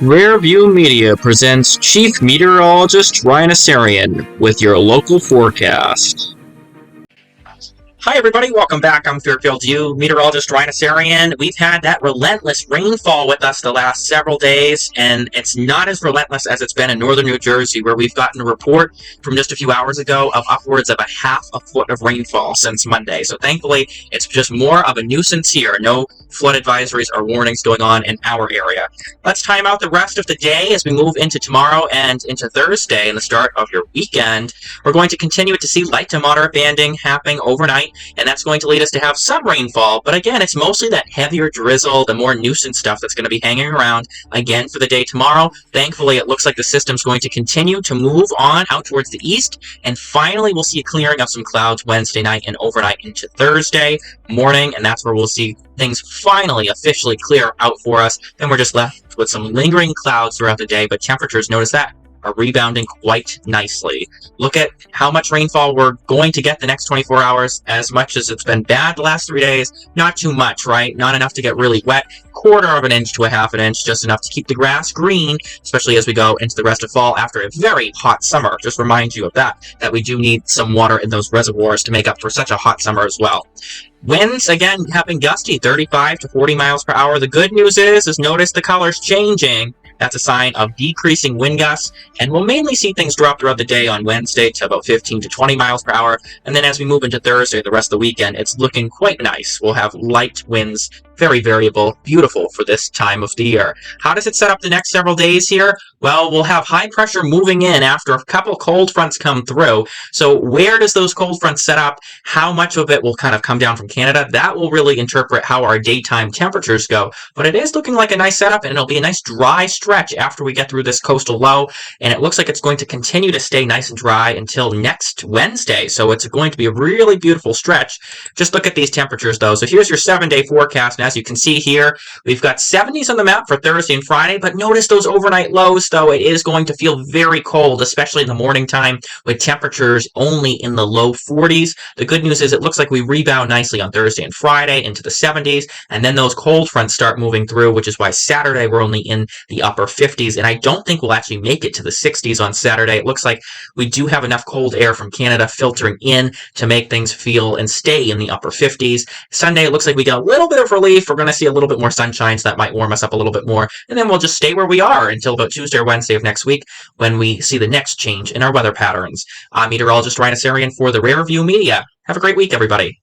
Rearview Media presents Chief Meteorologist Ryan Assarian with your local forecast. Hi everybody, welcome back. I'm Fairfield U meteorologist Ryan Assarian. We've had that relentless rainfall with us the last several days, and it's not as relentless as it's been in northern New Jersey, where we've gotten a report from just a few hours ago of upwards of a half a foot of rainfall since Monday. So thankfully, it's just more of a nuisance here. No flood advisories or warnings going on in our area. Let's time out the rest of the day as we move into tomorrow and into Thursday and the start of your weekend. We're going to continue to see light to moderate banding happening overnight, and that's going to lead us to have some rainfall, but again, it's mostly that heavier drizzle, the more nuisance stuff that's going to be hanging around again for the day tomorrow. Thankfully, it looks like the system's going to continue to move on out towards the east, and finally we'll see a clearing of some clouds Wednesday night and overnight into Thursday morning, and that's where we'll see things finally officially clear out for us. Then we're just left with some lingering clouds throughout the day, but temperatures, notice that, are rebounding quite nicely. Look at how much rainfall we're going to get the next 24 hours. As much as it's been bad the last 3 days, not too much, right? Not enough to get really wet. Quarter of an inch to a half an inch, just enough to keep the grass green, especially as we go into the rest of fall after a very hot summer. Just remind you of that we do need some water in those reservoirs to make up for such a hot summer as well. Winds, again, have been gusty, 35 to 40 miles per hour. The good news is notice the colors changing. That's a sign of decreasing wind gusts, and we'll mainly see things drop throughout the day on Wednesday to about 15 to 20 miles per hour, and then as we move into Thursday, the rest of the weekend, it's looking quite nice. We'll have light winds, very variable, beautiful for this time of the year. How does it set up the next several days here? Well, we'll have high pressure moving in after a couple cold fronts come through. So where does those cold fronts set up? How much of it will kind of come down from Canada? That will really interpret how our daytime temperatures go. But it is looking like a nice setup, and it'll be a nice dry stretch after we get through this coastal low. And it looks like it's going to continue to stay nice and dry until next Wednesday. So it's going to be a really beautiful stretch. Just look at these temperatures, though. So here's your 7-day forecast. And as you can see here, we've got 70s on the map for Thursday and Friday. But notice those overnight lows, though. It is going to feel very cold, especially in the morning time, with temperatures only in the low 40s. The good news is it looks like we rebound nicely on Thursday and Friday into the 70s, and then those cold fronts start moving through, which is why Saturday we're only in the upper 50s, and I don't think we'll actually make it to the 60s on Saturday. It looks like we do have enough cold air from Canada filtering in to make things feel and stay in the upper 50s. Sunday, it looks like we get a little bit of relief. We're going to see a little bit more sunshine, so that might warm us up a little bit more, and then we'll just stay where we are until about Tuesday or Wednesday of next week when we see the next change in our weather patterns. I'm meteorologist Ryan Assarian for the Rearview Media. Have a great week, everybody.